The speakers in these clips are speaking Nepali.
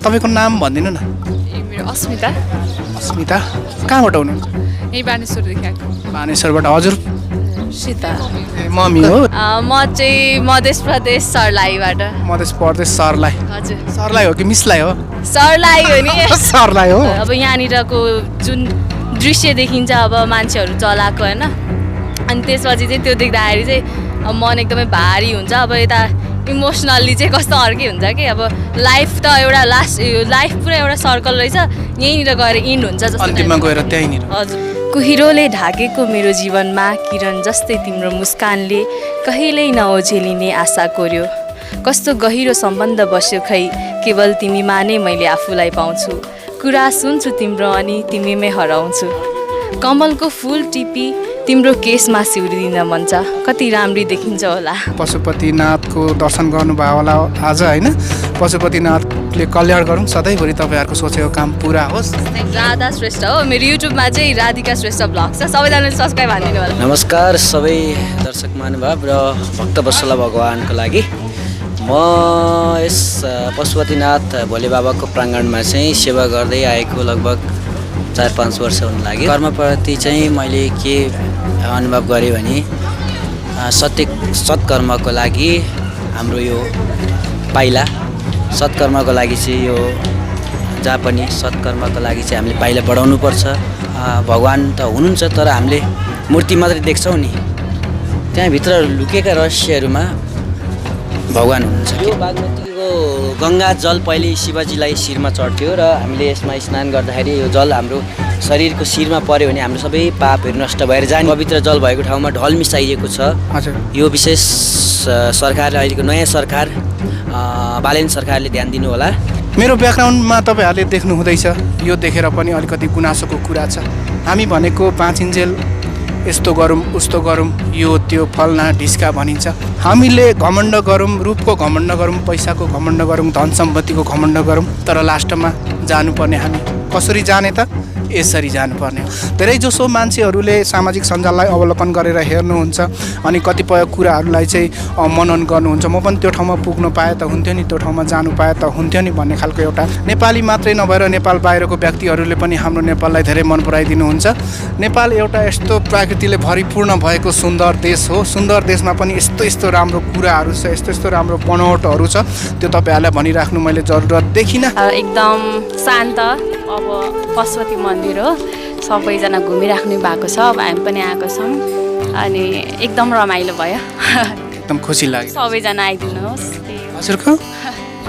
तपाईँको नाम भनिदिनु न। मेरो अस्मिता। अस्मिता कहाँबाट हुनुहुन्छ? यही बानेश्वरदेखि आएको। बानेश्वरबाट। हजुर? सीता। मम्मी हो? म चाहिँ मध्य प्रदेश सर्लाहीबाट। मध्य प्रदेश सर्लाही। हजुर। सर्लाही हो कि मिसलाई हो? सर्लाही हो नि। सर्लाही हो। अब यहाँनिरको जुन दृश्य देखिन्छ अब मान्छेहरू चलाएको होइन, अनि त्यसपछि चाहिँ त्यो देख्दाखेरि चाहिँ अब मन एकदमै भारी हुन्छ। अब यता इमोसनल्ली चाहिँ कस्तो अर्कै हुन्छ कि अब लाइफ त एउटा लाइफ पुरा एउटा सर्कल रहेछ, यहीँनिर गएर इन्ड हुन्छ जस्तो। अन्तिममा गएर त्यहीँनिर। हजुर। कुहिरोले ढाकेको मेरो जीवनमा किरण जस्तै तिम्रो मुस्कानले कहिल्यै नओझेलिने आशा कोर्यो। कस्तो गहिरो सम्बन्ध बस्यो खै, केवल तिमीमा नै मैले आफूलाई पाउँछु। कुरा सुन्छु तिम्रो अनि तिमीमै हराउँछु। कमलको फुल टिपी तिम्रो केसमा सिउरिदिन मन छ, कति राम्री देखिन्छ होला। पशुपतिनाथको दर्शन गर्नुभयो होला आज होइन? पशुपतिनाथले कल्याण गरौँ, सधैँभरि तपाईँहरूको सोचेको काम पुरा होस्। राधा श्रेष्ठ हो, मेरो युट्युबमा चाहिँ राधिका श्रेष्ठ ब्लग छ, सबैजनाले सब्सक्राइब हानिदिनु होला। नमस्कार सबै दर्शक महानुभाव र भक्तवत्सल भगवानको लागि। म यस पशुपतिनाथ भोले बाबाको प्राङ्गणमा चाहिँ सेवा गर्दै आएको लगभग 4-5 वर्ष हुन लाग्यो। कर्मप्रति चाहिँ मैले के अनुभव गरेँ भने सत्कर्मको लागि हाम्रो यो पाइला, सत्कर्मको लागि चाहिँ यो जहाँ पनि सत्कर्मको लागि चाहिँ हामीले पाइला बढाउनुपर्छ। भगवान् त हुनुहुन्छ तर हामीले मूर्ति मात्रै देख्छौँ नि, त्यहाँभित्र लुकेका रहस्यहरूमा भगवान् हुनुहुन्छ। यो बागमतीको गङ्गा जल पहिले शिवजीलाई शिरमा चढ्थ्यो र हामीले यसमा स्नान गर्दाखेरि यो जल हाम्रो शरीरको शिरमा पऱ्यो भने हाम्रो सबै पापहरू नष्ट भएर जाने। पवित्र जल भएको ठाउँमा ढल मिसाइएको छ। हजुर। यो विशेष सरकारले, अहिलेको नयाँ सरकार बालेन सरकारले ध्यान दिनु होला। मेरो ब्याकग्राउन्डमा तपाईँहरूले देख्नु हुँदैछ, यो देखेर पनि अलिकति गुनासोको कुरा छ। हामी भनेको बाँचिन्जेल यस्तो गरौँ उस्तो गरौँ, यो त्यो फल्ना ढिस्का भनिन्छ। हामीले घमण्ड गरौँ, रूपको घमण्ड गरौँ, पैसाको घमण्ड गरौँ, धन सम्पत्तिको घमण्ड गरौँ, तर लास्टमा जानुपर्ने हामी कसरी जाने त? यसरी जानुपर्ने हो। धेरैजसो मान्छेहरूले सामाजिक सञ्जाललाई अवलोकन गरेर हेर्नुहुन्छ अनि कतिपय कुराहरूलाई चाहिँ मनन गर्नुहुन्छ। म पनि त्यो ठाउँमा पुग्न पाए त हुन्थ्यो नि, त्यो ठाउँमा जानु पाए त हुन्थ्यो नि भन्ने खालको एउटा, नेपाली मात्रै नभएर नेपाल बाहिरको व्यक्तिहरूले पनि हाम्रो नेपाललाई धेरै मन पराइदिनुहुन्छ। नेपाल एउटा यस्तो प्रकृतिले भरिपूर्ण भएको सुन्दर देश हो। सुन्दर देशमा पनि यस्तो यस्तो राम्रो कुराहरू छ, यस्तो यस्तो राम्रो बनोटहरू छ, त्यो तपाईँहरूलाई भनिराख्नु मैले जरुरत देखिनँ। एकदम शान्त अब पशुपति मन्दिर हो, सबैजना घुमिराख्नु भएको छ। अब हामी पनि आएको छौँ अनि एकदम रमाइलो भयो। एकदम खुसी लाग्यो। सबैजना आइदिनुहोस्। हजुरको?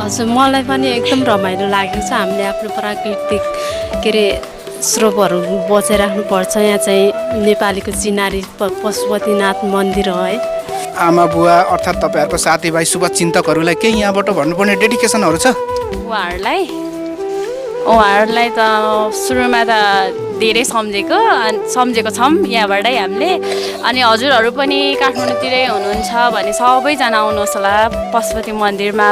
हजुर, मलाई पनि एकदम रमाइलो लागेको छ। हामीले आफ्नो प्राकृतिक के अरे स्रोतहरू बचाइराख्नुपर्छ। यहाँ चाहिँ नेपालीको चिनारी पशुपतिनाथ मन्दिर हो है। आमा बुवा अर्थात् तपाईँहरूको साथीभाइ शुभचिन्तकहरूलाई केही यहाँबाट भन्नुपर्ने डेडिकेसनहरू छ? उहाँहरूलाई त सुरुमा त धेरै सम्झेको छौँ यहाँबाटै हामीले। अनि हजुरहरू पनि काठमाडौँतिरै हुनुहुन्छ भने सबैजना आउनुहोस् होला पशुपति मन्दिरमा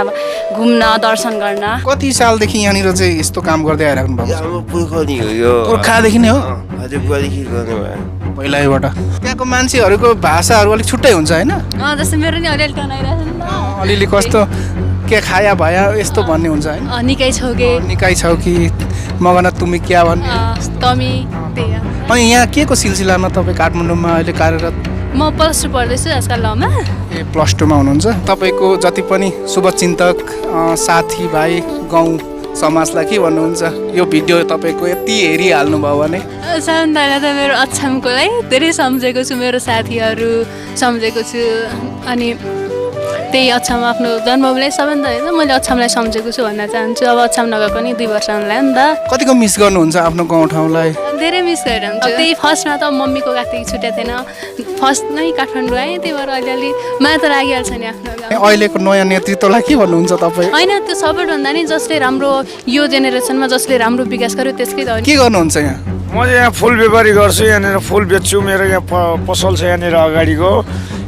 घुम्न, दर्शन गर्न। कति सालदेखि यहाँनिर चाहिँ यस्तो काम गर्दै आइराख्नु भएको? पुर्खादेखि नै हो? पहिल्यैबाट। त्यहाँको मान्छेहरूको भाषाहरू अलिक छुट्टै हुन्छ होइन? जस्तै मेरो नि अलिअलि तनाइरहेको छ नि त। अलिअलि कस्तो के खाया भया यस्तो भन्ने हुन्छ होइन? निकै छौ कि मगन तुमी क्या भन्ने तमी। अनि यहाँ के को सिलसिलामा तपाईँ काठमाडौँमा अहिले कार्यरत? म +2 पढ्दैछु आजकल लमा। ए +2मा हुनुहुन्छ। तपाईँको जति पनि शुभचिन्तक साथीभाइ गाउँ समाजलाई के भन्नुहुन्छ? यो भिडियो तपाईँको यति हेरिहाल्नुभयो भने? सबभन्दा त मेरो अछामकोलाई धेरै सम्झेको छु, मेरो साथीहरू सम्झेको छु। अनि त्यही अछाम आफ्नो जन्मभूमिलाई सबभन्दा होइन मैले अछामलाई सम्झेको छु भन्न चाहन्छु। अब अछाम नगएको नि 2 वर्ष हुनुलाई नि त। कतिको मिस गर्नुहुन्छ आफ्नो गाउँठाउँलाई? धेरै मिस गरिरहन्छु। त्यही फर्स्टमा त मम्मीको गाथदेखि छुटेको थिएन, फर्स्ट नै काठमाडौँ आएँ, त्यही भएर अलिअलि माया त लागिहाल्छ नि आफ्नो गाउँ। अहिलेको नयाँ नेतृत्वलाई के भन्नुहुन्छ तपाईँ? होइन, त्यो सबैभन्दा नि जसले राम्रो यो जेनेरेसनमा जसले राम्रो विकास गर्यो त्यसकै त। के गर्नुहुन्छ यहाँ? म चाहिँ यहाँ फुल व्यापारी गर्छु, यहाँनिर फुल बेच्छु। मेरो यहाँ पसल छ यहाँनिर अगाडिको,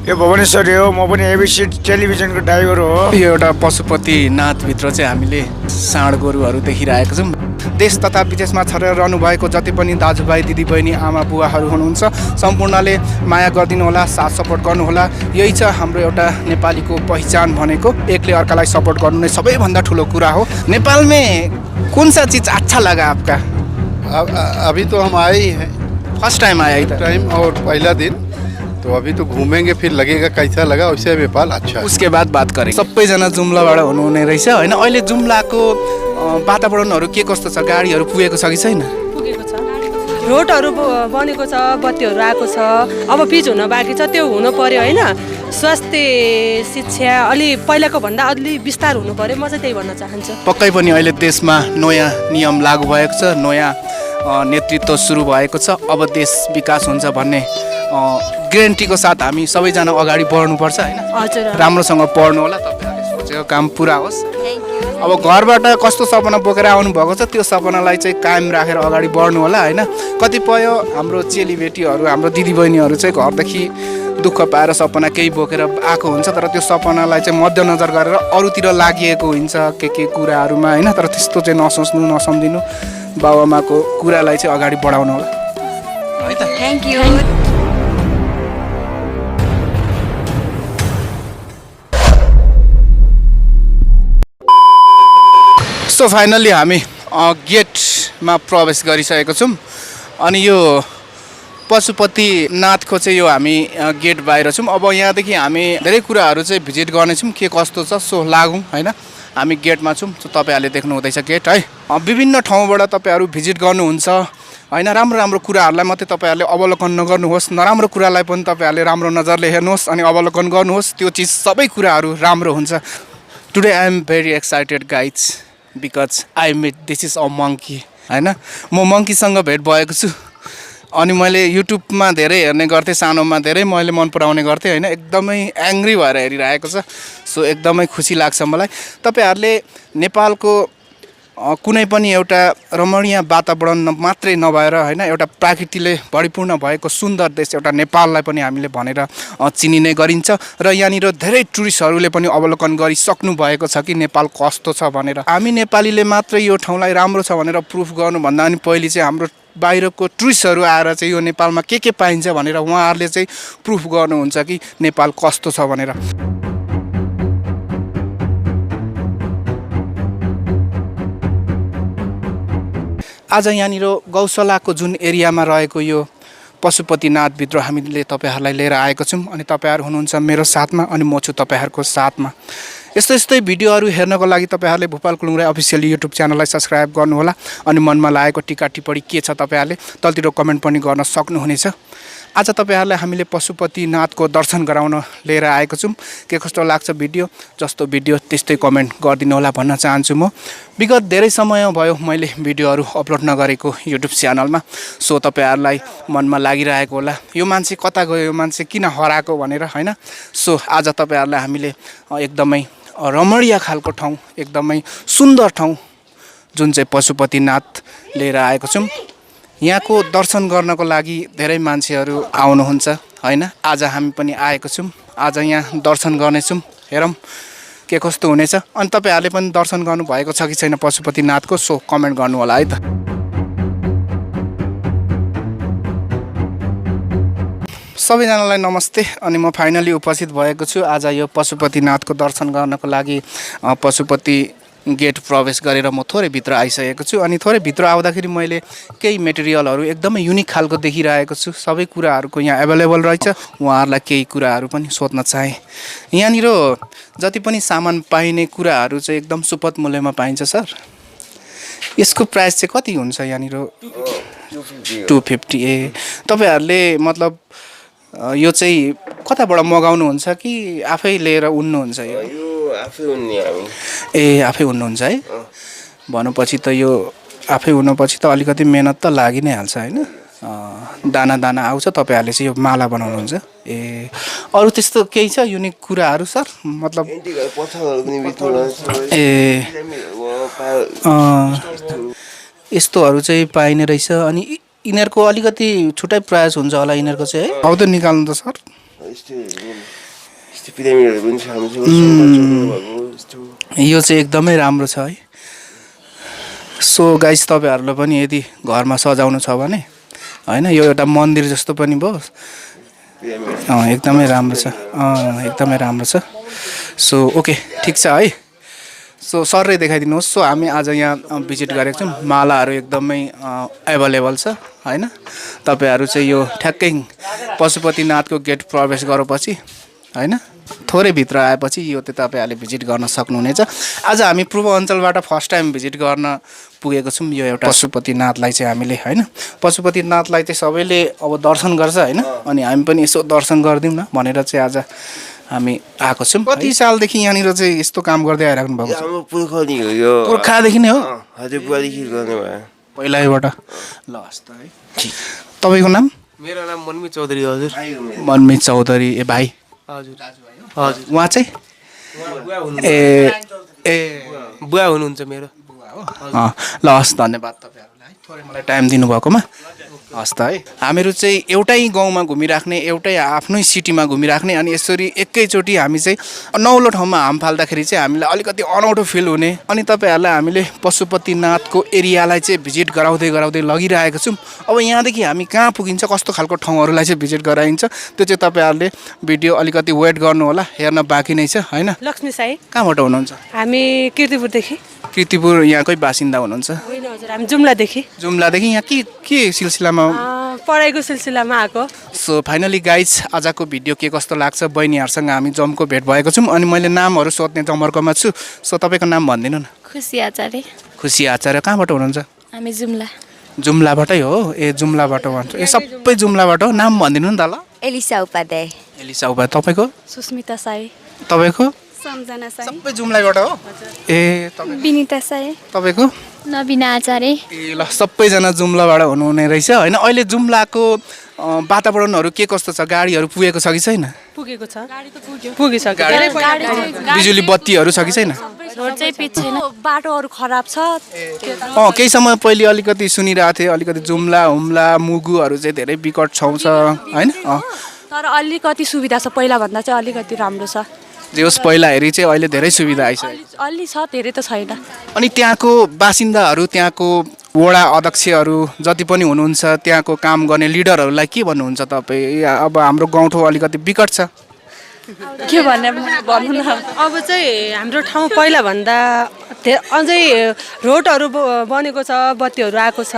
यो भुवनेश्वरी हो। म पनि एबिसी टेलिभिजनको ड्राइभर हो। यो एउटा पशुपतिनाथभित्र चाहिँ हामीले साँड गोरुहरू देखिरहेको छौँ। देश तथा विदेशमा छरेर रहनुभएको जति पनि दाजुभाइ दिदीबहिनी आमा बुवाहरू हुनुहुन्छ सम्पूर्णले माया गरिदिनु होला, साथ सपोर्ट गर्नुहोला। यही छ हाम्रो एउटा नेपालीको पहिचान भनेको। एकले अर्कालाई सपोर्ट गर्नु नै सबैभन्दा ठुलो कुरा हो। नेपालमै कौन सा चीज़ अच्छा लगा आपका? अभी तो हम आए ही हैं फर्स्ट टाइम आया इधर। टाइम और पहला दिन, तो अभी तो घूमेंगे फिर लगेगा कैसा लगा, वैसे नेपाल अच्छा है। उसके बाद बात करें। सबैजना जुम्लाबाट हुनुहुने रहेछ होइन। अहिले जुम्लाको वातावरणहरू के कस्तो छ? गाडीहरू पुगेको छ कि छैन? पुगेको छ, रोडहरू बनेको छ, बत्तीहरू आएको छ, अब पिच हुन बाँकी छ, त्यो हुनु पर्यो होइन। स्वास्थ्य शिक्षा अलि पहिलाको भन्दा अलि विस्तार हुनु पर्यो, म चाहिँ त्यही भन्न चाहन्छु। पक्कै पनि अहिले देशमा नयाँ नियम लागू भएको छ, नयाँ नेतृत्व सुरु भएको छ। अब देश विकास हुन्छ भन्ने ग्यारेन्टीको साथ हामी सबैजना अगाडि बढ्नुपर्छ होइन। हजुर, राम्रोसँग पढ्नु होला, तपाईँहरूले सोचेको काम पुरा होस्। अब घरबाट कस्तो सपना बोकेर आउनु भएको छ त्यो सपनालाई चाहिँ कायम राखेर अगाडि बढ्नु होला होइन। कतिपय हाम्रो चेलीबेटीहरू, हाम्रो दिदीबहिनीहरू चाहिँ घरदेखि दुःख पाएर सपना केही बोकेर आएको हुन्छ, तर त्यो सपनालाई चाहिँ मध्यनजर गरेर अरूतिर लागिएको हुन्छ के कुराहरूमा होइन। तर त्यस्तो चाहिँ नसोच्नु, नसम्झिनु, बाबुआमाको कुरालाई चाहिँ अगाडि बढाउनु होला है त। Thank you. सो फाइनल्ली हामी गेटमा प्रवेश गरिसकेको छौँ। अनि यो पशुपतिनाथको चाहिँ यो हामी गेट बाहिर छौँ। अब यहाँदेखि हामी धेरै कुराहरू चाहिँ भिजिट गर्नेछौँ, के कस्तो छ। सो लागौँ होइन। हामी गेटमा छौँ, सो तपाईँहरूले देख्नु हुँदैछ गेट है। विभिन्न ठाउँबाट तपाईँहरू भिजिट गर्नुहुन्छ होइन। राम्रो राम्रो कुराहरूलाई मात्रै तपाईँहरूले अवलोकन नगर्नुहोस्, नराम्रो कुरालाई पनि तपाईँहरूले राम्रो नजरले हेर्नुहोस् अनि अवलोकन गर्नुहोस्। त्यो चिज सबै कुराहरू राम्रो हुन्छ। Today I am very excited guys because I met this is a monkey होइन। म मङ्कीसँग भेट भएको छु। अनि मैले युट्युबमा धेरै हेर्ने गर्थेँ, सानोमा धेरै मैले मन पराउने गर्थेँ होइन। एकदमै एङ्ग्री भएर हेरिरहेको छ। सो एकदमै खुसी लाग्छ मलाई। तपाईँहरूले नेपालको कुनै पनि एउटा रमणीय वातावरण मात्रै नभएर होइन, एउटा प्रकृतिले भरिपूर्ण भएको सुन्दर देश एउटा नेपाललाई पनि हामीले भनेर चिनिने गरिन्छ। र यहाँनिर धेरै टुरिस्टहरूले पनि अवलोकन गरिसक्नु भएको छ कि नेपाल कस्तो छ भनेर। हामी नेपालीले मात्रै यो ठाउँलाई राम्रो छ भनेर प्रुफ गर्नुभन्दा अनि पहिले चाहिँ हाम्रो बाहिरको टुरिस्टहरू आएर चाहिँ यो नेपालमा के पाइन्छ भनेर उहाँहरूले चाहिँ प्रुफ गर्नुहुन्छ कि नेपाल कस्तो छ भनेर। आज यहाँनिर गौशालाको जुन एरियामा रहेको यो पशुपतिनाथभित्र हामीले तपाईँहरूलाई लिएर आएको छौँ। अनि तपाईँहरू हुनुहुन्छ मेरो साथमा अनि म छु तपाईँहरूको साथमा। यस्तै भिडियोहरू हेर्नको लागि तपाईँहरूले भोपाल कुलुङ राई अफिसियल युट्युब च्यानललाई सब्सक्राइब गर्नुहोला। अनि मनमा लागेको टिका टिप्पणी के छ तपाईँहरूले तलतिर कमेन्ट पनि गर्न सक्नुहुनेछ। आज तपाईँहरूलाई हामीले पशुपतिनाथको दर्शन गराउन लिएर आएको छौँ। के कस्तो लाग्छ भिडियो? जस्तो भिडियो त्यस्तै कमेन्ट गरिदिनु होला भन्न चाहन्छु म। विगत धेरै समय भयो मैले भिडियोहरू अपलोड नगरेको युट्युब च्यानलमा। सो तपाईँहरूलाई मनमा लागिरहेको होला यो मान्छे कता गयो, यो मान्छे किन हराएको भनेर होइन। सो आज तपाईँहरूलाई हामीले एकदमै रमणीय खालको ठाउँ, एकदमै सुन्दर ठाउँ जुन चाहिँ पशुपतिनाथ लिएर आएको छौँ। यहाँको दर्शन गर्नको लागि धेरै मान्छेहरू आउनुहुन्छ होइन। आज हामी पनि आएको छौँ। आज यहाँ दर्शन गर्नेछौँ, हेरौँ के कस्तो हुनेछ। अनि तपाईँहरूले पनि दर्शन गर्नुभएको छ कि छैन पशुपतिनाथको? सो कमेन्ट गर्नु होला है त। सबैजनालाई नमस्ते। अनि म फाइनली उपस्थित भएको छु आज यो पशुपतिनाथको दर्शन गर्नको लागि। पशुपति गेट प्रवेश गरेर म थोरै भित्र आइसकेको छु। अनि थोरै भित्र आउँदाखेरि मैले केही मेटेरियलहरू एकदमै युनिक खालको देखिरहेको छु। सबै कुराहरूको यहाँ एभाइलेबल रहेछ। उहाँहरूलाई केही कुराहरू पनि सोध्न चाहेँ। यहाँनिर जति पनि सामान पाइने कुराहरू चाहिँ एकदम सुपथ मूल्यमा पाइन्छ सर। यसको प्राइस चाहिँ कति हुन्छ यहाँनिर? 250। ए तपाईँहरूले मतलब यो चाहिँ कताबाट मगाउनुहुन्छ कि आफै लिएर उन्नुहुन्छ? यो आफै उन्ने हामी। ए आफै उन्नुहुन्छ है। भनेपछि त यो आफै उन्नपछि त अलिकति मेहनत त लागि नै हाल्छ होइन। दाना दाना आउँछ, तपाईँहरूले चाहिँ यो माला बनाउनुहुन्छ। ए अरू त्यस्तो केही छ युनिक कुराहरू सर? मतलब ए यस्तोहरू चाहिँ पाइने रहेछ। अनि यिनीहरूको अलिकति छुट्टै प्राइस हुन्छ होला यिनीहरूको चाहिँ है। आउँदो निकाल्नु त सर। यो चाहिँ एकदमै राम्रो छ है। सो गाइस तपाईँहरूलाई पनि यदि घरमा सजाउनु छ भने होइन, यो एउटा मन्दिर जस्तो पनि भयो। एकदमै राम्रो छ, एकदमै राम्रो छ। सो ओके ठिक छ है। सो सरै देखाइदिनुहोस्। सो हामी आज यहाँ भिजिट गरेको छौँ। मालाहरू एकदमै एभाइलेबल छ होइन। तपाईँहरू चाहिँ यो ठ्याक्कै पशुपतिनाथको गेट प्रवेश गरेपछि होइन थोरै भित्र आएपछि यो चाहिँ तपाईँहरूले भिजिट गर्न सक्नुहुनेछ। आज हामी पूर्व अञ्चलबाट फर्स्ट टाइम भिजिट गर्न पुगेको छौँ यो एउटा पशुपतिनाथलाई चाहिँ हामीले होइन। पशुपतिनाथलाई चाहिँ सबैले अब दर्शन गर्छ होइन, अनि हामी पनि यसो दर्शन गरिदिउँ न भनेर चाहिँ आज हामी आएको छौँ। कति सालदेखि यहाँनिर चाहिँ यस्तो काम गर्दै आइराख्नु भएको छ? हाम्रो पुर्खौली हो यो। पुर्खादेखि नै हो? हजुर बुवादेखि गर्नुभयो। पहिल्यैबाट। ल हस् त है। तपाईँको नाम? मेरो नाम मनमित चौधरी हजुर। मनमित चौधरी। ए भाइ? हजुर हजुर। उहाँ चाहिँ बुवा हुनुहुन्छ मेरो। ल हस् धन्यवाद तपाईँहरूलाई है थोरै मलाई टाइम दिनुभएकोमा। हस् त है। हामीहरू चाहिँ एउटै गाउँमा घुमिराख्ने, एउटै आफ्नै सिटीमा घुमिराख्ने, अनि यसरी एकैचोटि हामी चाहिँ नौलो ठाउँमा हाम फाल्दाखेरि चाहिँ हामीलाई अलिकति अनौठो फिल हुने, अनि तपाईँहरूलाई हामीले पशुपतिनाथको एरियालाई चाहिँ भिजिट गराउँदै गराउँदै लगिरहेको छौँ। अब यहाँदेखि हामी कहाँ पुगिन्छ, कस्तो खालको ठाउँहरूलाई चाहिँ भिजिट गराइन्छ त्यो चाहिँ तपाईँहरूले भिडियो अलिकति वेट गर्नु होला, हेर्न बाँकी नै छ होइन। लक्ष्मी साई। कहाँबाट हुनुहुन्छ? हामी किर्तिपुरदेखि। किर्तिपुर यहाँकै बासिन्दा हुनुहुन्छ? होइन हजुर, हामी जुम्लादेखि। जुम्लादेखि यहाँ के सिलसिलामा? पढाइको सिलसिलामा आएको। सो फाइनली गाइज आजको भिडियो के कस्तो लाग्छ, बहिनीहरूसँग हामी जमको भेट भएको छौँ, अनि मैले नामहरू सोध्ने जमर्कोमा छु। सो तपाईँको नाम भनिदिनु न। खुसी आचार्य। खुसी आचार्य। कहाँबाट हुनुहुन्छ? हामी जुम्ला। जुम्लाबाटै हो? ए जुम्लाबाट भन्छ। ए सबै जुम्लाबाट हो? नाम भनिदिनु नि त ल। एलिसा उपाध्याय। एलिसा उपाध्याय। तपाईँको? सुस्मिता साई। तपाईँको? सम्झना साई। सबै जुम्लाबाट हो? ए तपाईँ? विनिता साई। तपाईँको? नबिना आचार्य। ए ल सबैजना जुम्लाबाट हुनुहुने रहेछ होइन। अहिले जुम्लाको वातावरणहरू के कस्तो छ? गाडीहरू पुगेको छ कि छैन? पुगेको छ। पुगिसक्यो। बिजुली बत्तीहरू छ कि छैन? रोड चाहिँ पिच छैन। बाटोहरू खराब छ। केही समय पहिले अलिकति सुनिरहेको थिएँ, अलिकति जुम्ला हुम्ला मुगुहरू चाहिँ धेरै विकट ठाउँ छ होइन। तर अलिकति सुविधा छ, पहिलाभन्दा चाहिँ अलिकति राम्रो छ। जे होस् पहिला हेरी चाहिँ अहिले धेरै सुविधा आइसक्यो। अलि छ, धेरै त छैन। अनि त्यहाँको बासिन्दाहरू, त्यहाँको वडा अध्यक्षहरू जति पनि हुनुहुन्छ, त्यहाँको काम गर्ने लिडरहरूलाई के भन्नुहुन्छ तपाईँ? अब हाम्रो गाउँठाउँ अलिकति विकट छ, के भन्ने भन्नु न। अब चाहिँ हाम्रो ठाउँ पहिलाभन्दा अझै रोडहरू बनेको छ, बत्तीहरू आएको छ,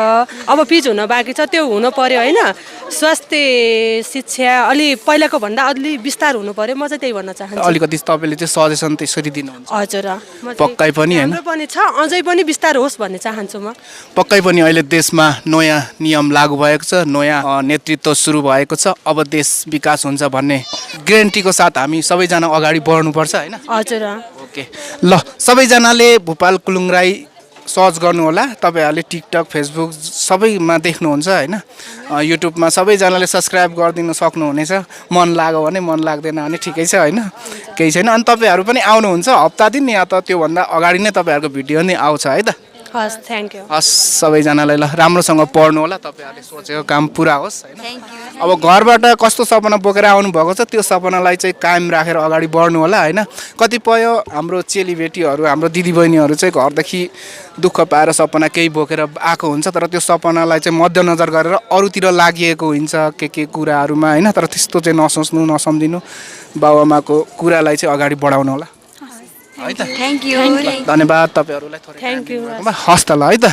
अब पिच हुन बाँकी छ, त्यो हुनु पर्यो होइन। स्वास्थ्य शिक्षा अलि पहिलाको भन्दा अलि विस्तार हुनु पर्यो, म चाहिँ त्यही भन्न चाहन्छु। अलिकति तपाईँले चाहिँ सजेसन त्यसरी दिनुहुन्छ? हजुर पक्कै पनि होइन, पनि छ, अझै पनि विस्तार होस् भन्ने चाहन्छु म। पक्कै पनि अहिले देशमा नयाँ नियम लागू भएको छ, नयाँ नेतृत्व सुरु भएको छ, अब देश विकास हुन्छ भन्ने ग्यारेन्टीको साथ हामी सबैजना अगाडि बढ्नुपर्छ होइन। हजुर ओके ल सबैजनाले भोपाल कुलुङ राई सर्च गर्नु होला, तपाईँहरूले टिकटक फेसबुक सबैमा देख्नुहुन्छ होइन। युट्युबमा सबैजनाले सब्सक्राइब गरिदिनु सक्नुहुनेछ। मन लाग्यो भने, मन लाग्दैन भने ठिकै छ होइन, केही छैन। अनि तपाईँहरू पनि आउनुहुन्छ हप्ता दिन या त त्योभन्दा अगाडि नै तपाईँहरूको भिडियो नै आउँछ है त। हस् थ्याङ्क यू। हस् सबैजनालाई ल राम्रोसँग पढ्नु होला, तपाईँहरूले सोचेको काम पुरा होस् होइन। अब घरबाट कस्तो सपना बोकेर आउनु भएको छ त्यो सपनालाई चाहिँ कायम राखेर अगाडि बढ्नु होला होइन। कतिपय हाम्रो चेलीबेटीहरू, हाम्रो दिदीबहिनीहरू चाहिँ घरदेखि दुःख पाएर सपना केही बोकेर आएको हुन्छ, तर त्यो सपनालाई चाहिँ मध्यनजर गरेर अरूतिर लागिएको हुन्छ के कुराहरूमा होइन। तर त्यस्तो चाहिँ नसोच्नु, नसम्झिनु, बाबुआमाको कुरालाई चाहिँ अगाडि बढाउनु होला है त। Thank you. धन्यवाद तपाईँहरूलाई थोरै। Thank you. हस् त ल है त।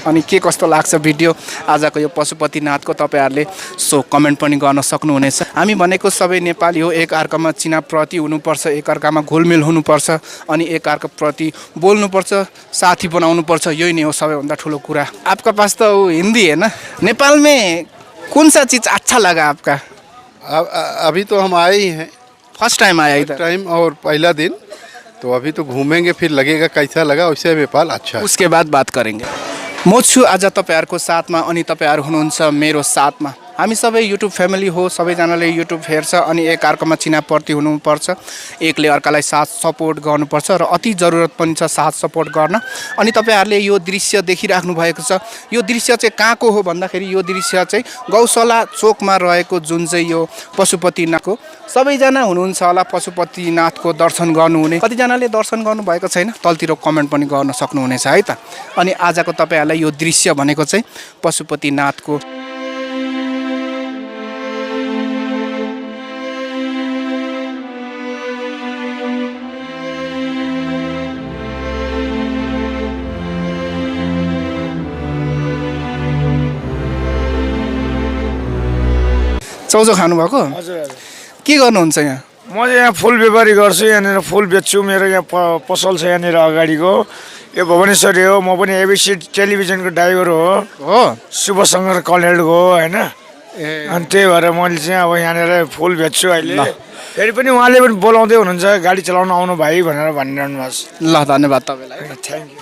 अनि के कस्तो लाग्छ भिडियो आजको यो पशुपतिनाथको, तपाईँहरूले सो कमेन्ट पनि गर्न सक्नुहुनेछ। हामी भनेको सबै नेपाली हो, एकअर्कामा चिनाप्रति हुनुपर्छ, एकअर्कामा घुलमिल हुनुपर्छ, अनि एकअर्काप्रति बोल्नुपर्छ, साथी बनाउनुपर्छ, यही नै हो सबैभन्दा ठुलो कुरा। आपका पास तो हिंदी है ना? नेपाल में कौन सा चीज़ अच्छा लगा आपका? अभी तो हम आए ही हैं, फर्स्ट टाइम आया इधर? टाइम और पहला दिन, तो अभी तो घूमेंगे, फिर लगेगा कैसा लगा, वैसे नेपाल अच्छा है। उसके बाद बात करेंगे। म छु आज तपाईँहरूको साथमा, अनि तपाईँहरू हुनुहुन्छ मेरो साथमा। हामी सबै युट्युब फ्यामिली हो, सबैजनाले युट्युब हेर्छ, अनि एकअर्कामा चिनाप्रति हुनुपर्छ, एकले अर्कालाई साथ सपोर्ट गर्नुपर्छ, र अति जरुरत पनि छ साथ सपोर्ट गर्न। अनि तपाईँहरूले यो दृश्य देखिराख्नु भएको छ, यो दृश्य चाहिँ कहाँको हो भन्दाखेरि यो दृश्य चाहिँ गौशाला चोकमा रहेको जुन चाहिँ यो पशुपतिनाथको, सबैजना हुनुहुन्छ होला पशुपतिनाथको दर्शन गर्नुहुने। कतिजनाले दर्शन गर्नुभएको छैन तलतिर कमेन्ट पनि गर्न सक्नुहुनेछ है त। अनि आजको तपाईँहरूलाई यो दृश्य भनेको चाहिँ पशुपतिनाथको चाउचाउ खानुभएको हजुर हजुर के गर्नुहुन्छ यहाँ म चाहिँ यहाँ फुल व्यापारी गर्छु यहाँनिर फुल बेच्छु मेरो यहाँ पसल छ यहाँनिर अगाडिको यो भुवनेश्वरी हो म पनि एबिसी टेलिभिजनको ड्राइभर हो हो शुभशङ्कर कलेडको हो होइन अनि त्यही भएर मैले चाहिँ अब यहाँनिर फुल बेच्छु अहिले फेरि पनि उहाँले पनि बोलाउँदै हुनुहुन्छ गाडी चलाउन आउनु भाइ भनेर भनिरहनु भएको छ ल धन्यवाद तपाईँलाई थ्याङ्क यू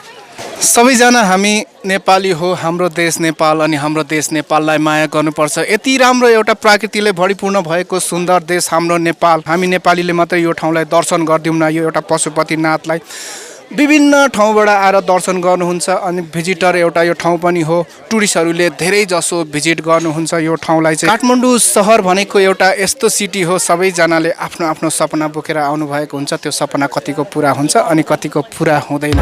सबैजना हामी नेपाली हो हाम्रो देश नेपाल अनि हाम्रो देश नेपाललाई माया गर्नुपर्छ यति राम्रो एउटा प्रकृतिले भरिपूर्ण भएको सुन्दर देश हाम्रो नेपाल हामी नेपालीले मात्रै यो ठाउँलाई दर्शन गरिदिउँ न यो एउटा पशुपतिनाथलाई विभिन्न ठाउँबाट आएर दर्शन गर्नुहुन्छ अनि भिजिटर एउटा यो ठाउँ पनि हो टुरिस्टहरूले धेरै जसो भिजिट गर्नुहुन्छ यो ठाउँलाई चाहिँ काठमाडौँ सहर भनेको एउटा यस्तो सिटी हो सबैजनाले आफ्नो आफ्नो सपना बोकेर आउनुभएको हुन्छ त्यो सपना कतिको पुरा हुन्छ अनि कतिको पुरा हुँदैन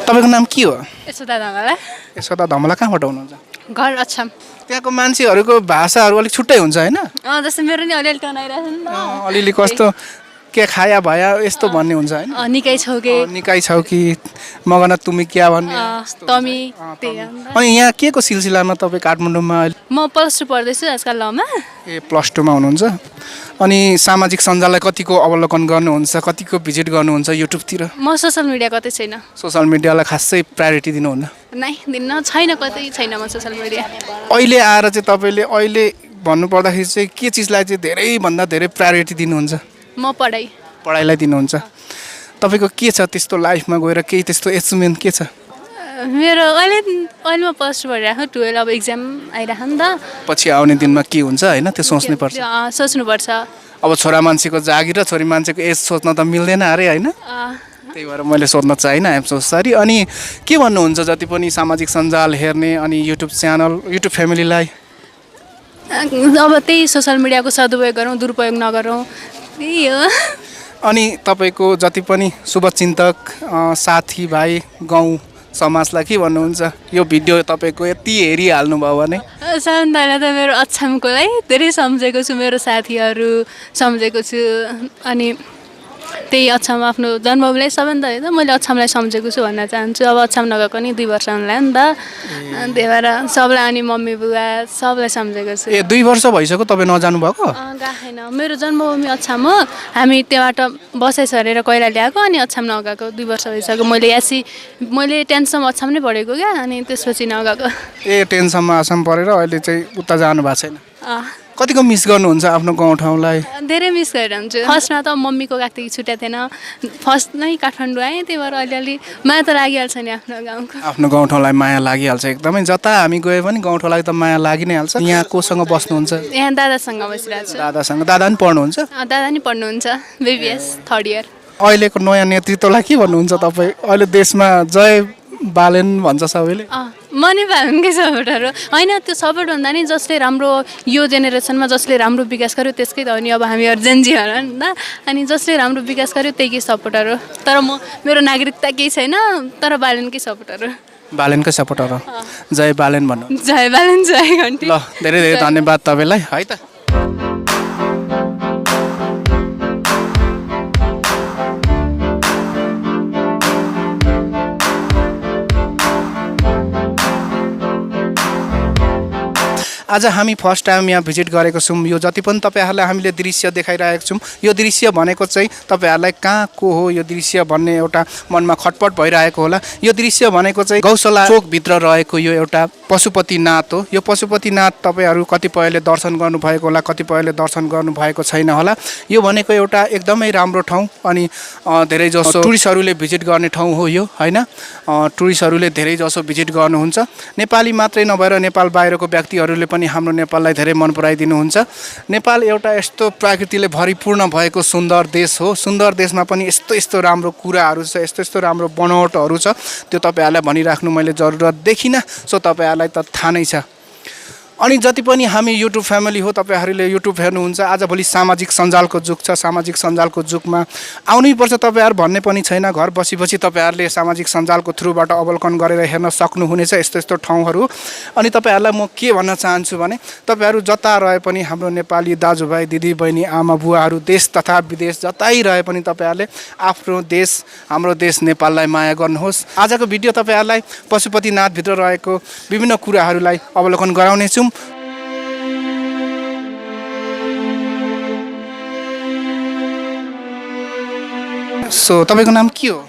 तपाईँको नाम के हो यशोदा धमला यशोदा धमला कहाँबाट हुनुहुन्छ घर अछाम त्यहाँको मान्छेहरूको भाषाहरू अलिक छुट्टै हुन्छ होइन जस्तै मेरो नि अलिअलि टनाइरहेको छ नि त अलिअलि कस्तो के खाया भया यस्तो भन्ने हुन्छ होइन निकै छौ के निकाय छौ कि मगन तुमी क्या भन्ने तमी अनि यहाँ के को सिलसिलामा तपाईँ काठमाडौँमा अहिले म +2 पढ्दैछु आजकल लमा ए +2 मा हुनुहुन्छ अनि सामाजिक सञ्जाललाई कतिको अवलोकन गर्नुहुन्छ कतिको भिजिट गर्नुहुन्छ युट्युबतिर म सोसियल मिडिया कतै छैन सोसियल मिडियालाई खासै प्रायोरिटी दिनुहुन्न नै दिन्न छैन कतै छैन म सोसियल मिडिया अहिले आएर चाहिँ तपाईँले अहिले भन्नुपर्दाखेरि चाहिँ के चिजलाई चाहिँ धेरैभन्दा धेरै प्रायोरिटी दिनुहुन्छ म पढाइलाई दिनुहुन्छ तपाईँको के छ त्यस्तो लाइफमा गएर केही त्यस्तो एचिभमेन्ट के छ मेरो अहिले म +2 पढिरहेको 12 अब एक्जाम आइरहेको नि त पछि आउने दिनमा के हुन्छ होइन त्यो सोच्नुपर्छ सोच्नुपर्छ अब छोरा मान्छेको जागिर र छोरी मान्छेको एज सोच्न त मिल्दैन अरे होइन त्यही भएर मैले सोध्न चाहिनँ आइएम सो सरी अनि के भन्नुहुन्छ जति पनि सामाजिक सञ्जाल हेर्ने अनि युट्युब च्यानल युट्युब फ्यामिलीलाई अब त्यही सोसियल मिडियाको सदुपयोग गरौँ दुरुपयोग नगरौँ त्यही हो अनि तपाईँको जति पनि शुभचिन्तक साथीभाइ गाउँ समाजलाई के भन्नुहुन्छ यो भिडियो तपाईँको यति हेरिहाल्नुभयो भने सबभन्दा त मेरो अछामकोलाई धेरै सम्झेको छु मेरो साथीहरू सम्झेको छु अनि त्यही अछाम आफ्नो जन्मभूमिलाई सबभन्दा होइन मैले अछामलाई सम्झेको छु भन्न चाहन्छु अब अछाम नगएको नि 2 वर्ष हुनुलाई नि त त्यही भएर सबलाई अनि मम्मी बुवा सबलाई सम्झेको छु ए 2 वर्ष भइसक्यो तपाईँ नजानु भएको गएन मेरो जन्मभूमि अछाम हो हामी त्यहाँबाट बसाइ सरेर कैला ल्याएको अनि अछाम नगएको 2 वर्ष भइसक्यो मैले 10सम्म अछाम नै पढेको क्या अनि त्यसपछि नगएको ए 10सम्म आसाम पढेर अहिले चाहिँ उता जानु भएको छैन कतिको मिस गर्नुहुन्छ आफ्नो गाउँठाउँलाई धेरै मिस गरिरहन्छु फर्स्टमा त मम्मीको गएको छुट्या थिएन फर्स्ट नै काठमाडौँ आएँ त्यही भएर अलिअलि माया त लागिहाल्छ नि आफ्नो गाउँको आफ्नो गाउँठाउँलाई माया लागिहाल्छ एकदमै जता हामी गए पनि गाउँठाउँलाई त माया लागि नै हाल्छ यहाँ कोसँग बस्नुहुन्छ यहाँ दादासँग बसिरहेको छु दादासँग दादा पनि पढ्नुहुन्छ दादा नि पढ्नुहुन्छ BBS 3rd इयर अहिलेको नयाँ नेतृत्वलाई के भन्नुहुन्छ तपाईँ अहिले देशमा जय बालेन भन्छ सबैले म नि बालेनकै सपोर्टर हो होइन त्यो सपोर्ट भन्दा नि जसले राम्रो यो जेनेरेसनमा जसले राम्रो विकास गर्यो त्यसकै त हो नि अब हामीहरू जेन्जी हो नि त अनि जसले राम्रो विकास गर्यो त्यहीकै सपोर्टर हो तर मेरो नागरिकता केही छैन तर बालेनकै सपोर्टर हो बालेनकै सपोर्टर हो जय बालेन भन्नु जय बालेन जय घन्टी ल धेरै धेरै धन्यवाद तपाईँलाई है त आज हामी फर्स्ट टाइम यहाँ भिजिट गरेको छौँ यो जति पनि तपाईँहरूलाई हामीले दृश्य देखाइरहेको छौँ यो दृश्य भनेको चाहिँ तपाईँहरूलाई कहाँको हो यो दृश्य भन्ने एउटा मनमा खटपट भइरहेको होला यो दृश्य भनेको चाहिँ गौशाला चोकभित्र रहेको यो एउटा पशुपतिनाथ हो यो पशुपतिनाथ तपाईँहरू कतिपयले दर्शन गर्नुभएको होला कतिपयले दर्शन गर्नुभएको छैन होला यो भनेको एउटा एकदमै राम्रो ठाउँ अनि धेरै जसो टुरिस्टहरूले भिजिट गर्ने ठाउँ हो यो होइन टुरिस्टहरूले धेरै जसो भिजिट गर्नुहुन्छ नेपाली मात्रै नभएर नेपाल बाहिरको व्यक्तिहरूले पनि हाम्रो नेपाललाई धेरै मन पराइदिनुहुन्छ नेपाल एउटा यस्तो प्रकृतिले भरिपूर्ण भएको सुन्दर देश हो सुन्दर देशमा पनि यस्तो यस्तो राम्रो कुराहरू छ यस्तो यस्तो राम्रो बनावटहरू छ त्यो तपाईँहरूलाई भनिराख्नु मैले जरुरत देखिनँ सो तपाईँहरूलाई त थाहा नै छ अनि जति पनि हामी युट्युब फ्यामिली हो, तपाईँहरूले युट्युब हेर्नुहुन्छ, आजभोलि सामाजिक सञ्जालको जुग छ। सामाजिक सञ्जालको जुगमा आउनैपर्छ तपाईँहरू भन्ने पनि छैन। घर बसी बसी तपाईँहरूले सामाजिक सञ्जालको थ्रुबाट अवलोकन गरेर हेर्न सक्नुहुनेछ यस्तो यस्तो ठाउँहरू। अनि तपाईँहरूलाई म के भन्न चाहन्छु भने तपाईँहरू जता रहे पनि हाम्रो नेपाली दाजुभाइ दिदीबहिनी आमा बुवाहरू देश तथा विदेश जतै रहे पनि तपाईँहरूले आफ्नो देश हाम्रो देश नेपाललाई माया गर्नुहोस्। आजको भिडियो तपाईँहरूलाई पशुपतिनाथभित्र रहेको विभिन्न कुराहरूलाई अवलोकन गराउनेछौँ। सो तपाईँको नाम के हो?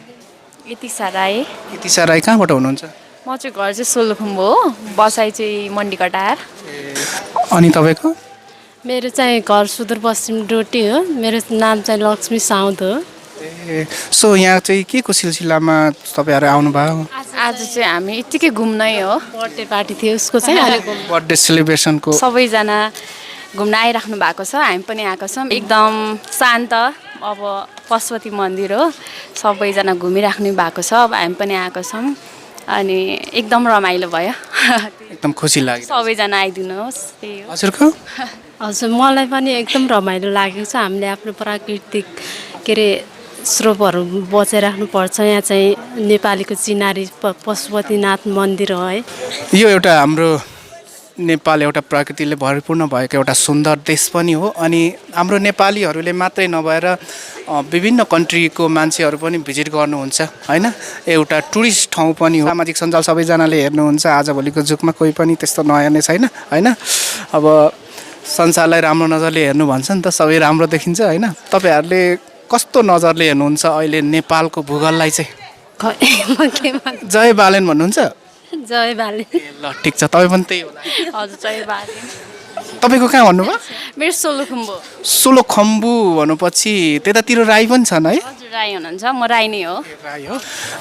इतिसा राई। इतिसा राई कहाँबाट हुनुहुन्छ? म चाहिँ घर चाहिँ सोलुखुम्बु हो, बसाइ चाहिँ मन्डी कटार। अनि तपाईँको? मेरो चाहिँ घर सुदूरपश्चिम डोटी हो। मेरो नाम चाहिँ लक्ष्मी साउद हो। सो यहाँ चाहिँ के को सिलसिलामा तपाईँहरू आउनुभयो? आज चाहिँ हामी यत्तिकै घुम्नै हो। बर्थडे पार्टी थियो उसको चाहिँ बर्थडे सेलिब्रेसनको सबैजना घुम्न आइराख्नु भएको छ, हामी पनि आएको छौँ। एकदम शान्त अब पशुपति मन्दिर हो, सबैजना घुमिराख्नु भएको छ। अब हामी पनि आएको छौँ अनि एकदम रमाइलो भयो। एकदम खुसी लाग्यो। सबैजना आइदिनुहोस्। त्यही हो। हजुरको? हजुर मलाई पनि एकदम रमाइलो लागेको छ। हामीले आफ्नो प्राकृतिक के अरे स्रोतहरू बचाइ राख्नुपर्छ। यहाँ चाहिँ नेपालीको चिनारी पशुपतिनाथ मन्दिर हो है। यो एउटा हाम्रो नेपाल एउटा प्रकृतिले भरिपूर्ण भएको एउटा सुन्दर देश पनि हो। अनि हाम्रो नेपालीहरूले मात्रै नभएर विभिन्न कन्ट्रीको मान्छेहरू पनि भिजिट गर्नुहुन्छ होइन। एउटा टुरिस्ट ठाउँ पनि हो। सामाजिक सञ्जाल सबैजनाले हेर्नुहुन्छ। आजभोलिको जुगमा कोही पनि त्यस्तो नहेर्ने छैन होइन। अब संसारलाई राम्रो नजरले हेर्नु भन्छ नि त, सबै राम्रो देखिन्छ होइन। तपाईँहरूले कस्तो नजरले हेर्नुहुन्छ अहिले नेपालको भूगोललाई चाहिँ? जय बालेन भन्नुहुन्छ? जय बालेन। ल ठिक छ, तपाईँ पनि त्यही होला। हजुर जय बालेन। तपाईँको कहाँ भन्नुभयो? मेरो सोलुखुम्बु। सोलुखुम्बु भनेपछि त्यतातिर राई पनि छन् है? हजुर राई हुनुहुन्छ, म राई नै हो। राई हो।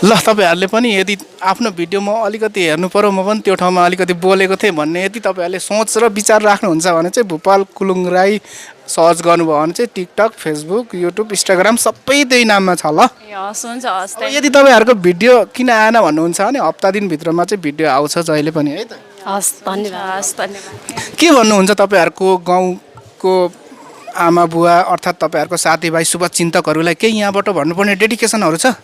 ल तपाईँहरूले पनि यदि आफ्नो भिडियो म अलिकति हेर्नु पऱ्यो, म पनि त्यो ठाउँमा अलिकति बोलेको थिएँ भन्ने यदि तपाईँहरूले सोच र विचार राख्नुहुन्छ भने चाहिँ भूपाल कुलुङ राई सर्च गर्नुभयो भने चाहिँ टिकटक, फेसबुक, युट्युब, इन्स्टाग्राम सबै त्यही नाममा छ। ल हस् हुन्छ हस्। यदि तपाईँहरूको भिडियो किन आएन भन्नुहुन्छ भने हप्ता दिनभित्रमा चाहिँ भिडियो आउँछ जहिले पनि है त। हस् धन्यवाद। हस् धन्यवाद। के भन्नुहुन्छ तपाईँहरूको गाउँको आमा बुवा अर्थात् तपाईँहरूको साथीभाइ शुभचिन्तकहरूलाई केही यहाँबाट भन्नुपर्ने डेडिकेसनहरू छ?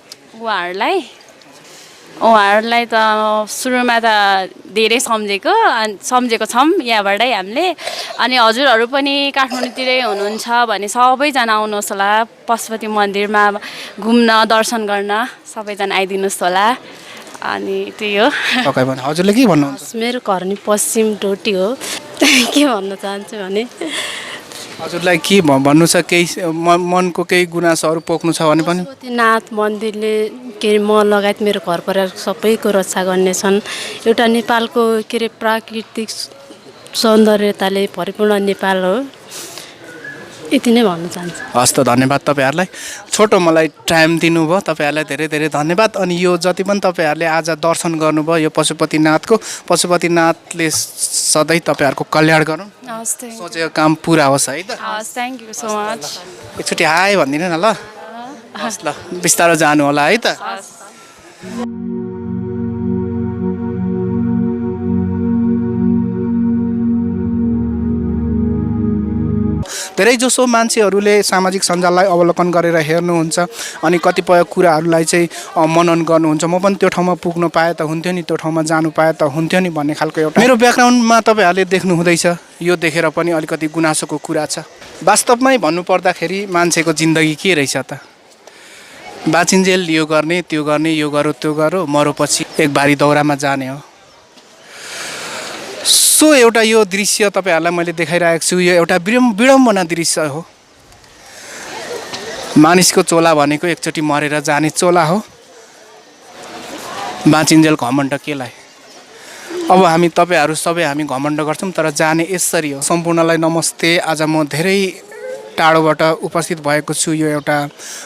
उहाँहरूलाई त सुरुमा त धेरै सम्झेको छौँ यहाँबाटै हामीले। अनि हजुरहरू पनि काठमाडौँतिरै हुनुहुन्छ भने सबैजना आउनुहोस् होला पशुपति मन्दिरमा घुम्न दर्शन गर्न। सबैजना आइदिनुहोस् होला। अनि त्यही हो। हजुरले के भन्नुहुन्छ? मेरो घर नि पश्चिम डोटी हो। के भन्न चाहन्छु भने हजुरलाई के भन्नु छ? केही मनको केही गुनासोहरू पोख्नु छ भने पनि? पशुपतिनाथ मन्दिरले के अरे म लगायत मेरो घर परिवार सबैको रक्षा गर्नेछन्। एउटा नेपालको के अरे प्राकृतिक सौन्दर्यताले भरिपूर्ण नेपाल हो। यति नै भन्न चाहन्छु। हस् त धन्यवाद तपाईँहरूलाई। छोटो मलाई टाइम दिनुभयो, तपाईँहरूलाई धेरै धेरै धन्यवाद। अनि यो जति पनि तपाईँहरूले आज दर्शन गर्नुभयो यो पशुपतिनाथको, पशुपतिनाथले सधैँ तपाईँहरूको कल्याण गरौँ, सोचेको काम पुरा होस् है त। हस् थ्याङ्क यू सो मच। एकचोटि हाई भनिदिनु न ल। हस् ल बिस्तारो जानु होला है त। धेरैजसो मान्छेहरूले सामाजिक सञ्जाललाई अवलोकन गरेर हेर्नुहुन्छ अनि कतिपय कुराहरूलाई चाहिँ मनन गर्नुहुन्छ। म पनि त्यो ठाउँमा पुग्न पाएँ त हुन्थ्यो नि, त्यो ठाउँमा जानु पाएँ त हुन्थ्यो नि भन्ने खालको एउटा मेरो ब्याकग्राउन्डमा तपाईँहरूले देख्नु हुँदैछ। यो देखेर पनि अलिकति गुनासोको कुरा छ। वास्तवमै भन्नुपर्दाखेरि मान्छेको जिन्दगी के रहेछ त? बाँचिन्जेल यो गर्ने त्यो गर्ने, यो गरो त्यो गरो, मरोपछि एक बारी दौरामा जाने हो। सो एउटा यो दृश्य तपाईँहरूलाई मैले देखाइरहेको छु। यो एउटा विडम्बना दृश्य हो। मानिसको चोला भनेको एकचोटि मरेर जाने चोला हो। बाँचिन्जेल घमण्ड केलाई? अब हामी तपाईँहरू सबै हामी घमण्ड गर्छौँ तर जाने यसरी हो। सम्पूर्णलाई नमस्ते। आज म धेरै टाढोबाट उपस्थित भएको छु यो एउटा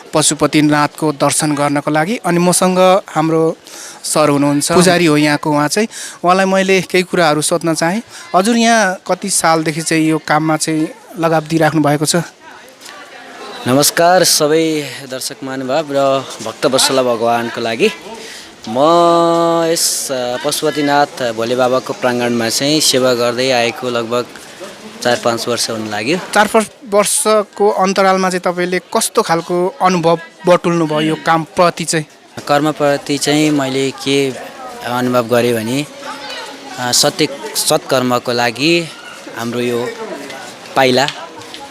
पशुपतिनाथको दर्शन गर्नको लागि। अनि मसँग हाम्रो सर हुनुहुन्छ, पुजारी हो यहाँको। उहाँ चाहिँ उहाँलाई मैले केही कुराहरू सोध्न चाहेँ। हजुर यहाँ कति सालदेखि चाहिँ यो काममा चाहिँ लगाव दिइराख्नु भएको छ? नमस्कार सबै दर्शक महानुभाव र भक्तवत्सल भगवानको लागि म यस पशुपतिनाथ भोले बाबाको प्राङ्गणमा चाहिँ सेवा गर्दै आएको लगभग 4-5 वर्ष हुन लाग्यो। 4-5 वर्षको अन्तरालमा चाहिँ तपाईँले कस्तो खालको अनुभव बटुल्नु भयो यो कामप्रति चाहिँ? कर्मप्रति चाहिँ मैले के अनुभव गरेँ भने सत्कर्मको लागि हाम्रो यो पाइला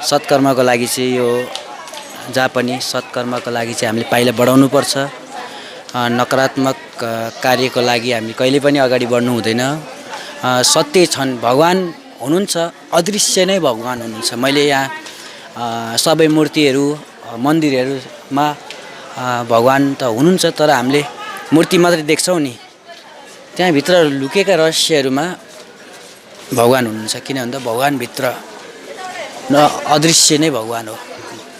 सत्कर्मको लागि चाहिँ यो जहाँ पनि सत्कर्मको लागि चाहिँ हामीले पाइला बढाउनुपर्छ। नकारात्मक कार्यको लागि हामी कहिले पनि अगाडि बढ्नु हुँदैन। सत्य छन्, भगवान् हुनुहुन्छ, अदृश्य नै भगवान् हुनुहुन्छ। मैले यहाँ सबै मूर्तिहरू मन्दिरहरूमा भगवान् त हुनुहुन्छ, तर हामीले मूर्ति मात्रै देख्छौँ नि, त्यहाँभित्र लुकेका रहस्यहरूमा भगवान् हुनुहुन्छ। किन भन्दा भगवान्भित्र अदृश्य नै भगवान् हो।